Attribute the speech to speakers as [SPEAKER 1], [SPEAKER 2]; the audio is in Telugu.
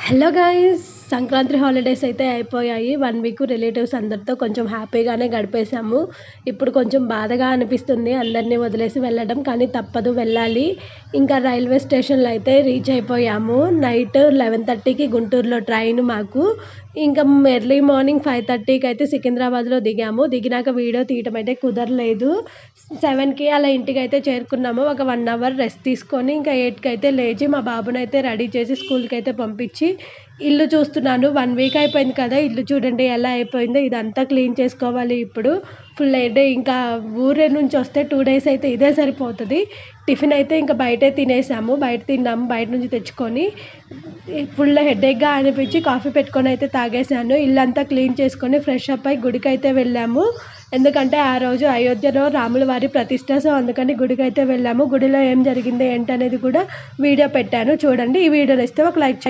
[SPEAKER 1] Hello guys! సంక్రాంతి హాలిడేస్ అయితే అయిపోయాయి. 1 వీక్ రిలేటివ్స్ అందరితో కొంచెం హ్యాపీగానే గడిపేశాము. ఇప్పుడు కొంచెం బాధగా అనిపిస్తుంది అందరిని వదిలేసి వెళ్ళడం. కానీ తప్పదు వెళ్ళాలి. ఇంకా రైల్వే స్టేషన్‌లో అయితే రీచ్ అయిపోయాము. నైట్ 11:30కి గుంటూరులో ట్రైన్ మాకు. ఇంకా ఎర్లీ మార్నింగ్ 5:30కి అయితే సికింద్రాబాద్‌లో దిగాము. దిగినాక వీడియో తీయటం అయితే కుదరలేదు. 7కి అలా ఇంటికైతే చేరుకున్నాము. ఒక 1 అవర్ రెస్ట్ తీసుకొని ఇంకా 8కి అయితే లేచి మా బాబునైతే రెడీ చేసి స్కూల్‌కైతే పంపించి ఇల్లు చూస్తున్నాను. 1 వీక్ అయిపోయింది కదా! ఇల్లు చూడండి ఎలా అయిపోయిందో. ఇదంతా క్లీన్ చేసుకోవాలి ఇప్పుడు. Full headache. ఇంకా ఊరు నుంచి వస్తే 2 డేస్ అయితే ఇదే సరిపోతది. టిఫిన్ అయితే ఇంకా బయటే తినేసాము. బయట తిన్నాము. బయట నుంచి తెచ్చుకొని ఫుల్ హెడేక్‌గా అనిపించి కాఫీ పెట్టుకొని అయితే తాగేసాను. ఇల్లంతా క్లీన్ చేసుకొని ఫ్రెష్ అప్ అయ్యి గుడికైతే వెళ్ళాము. ఎందుకంటే ఆ రోజు అయోధ్యలో రాముల వారి ప్రతిష్ట. సో, అందుకని గుడికైతే వెళ్ళాము. గుడిలో ఏం జరిగింది ఏంటనేది కూడా వీడియో పెట్టాను చూడండి. ఈ వీడియో నచ్చితే ఒక లైక్ చేయండి.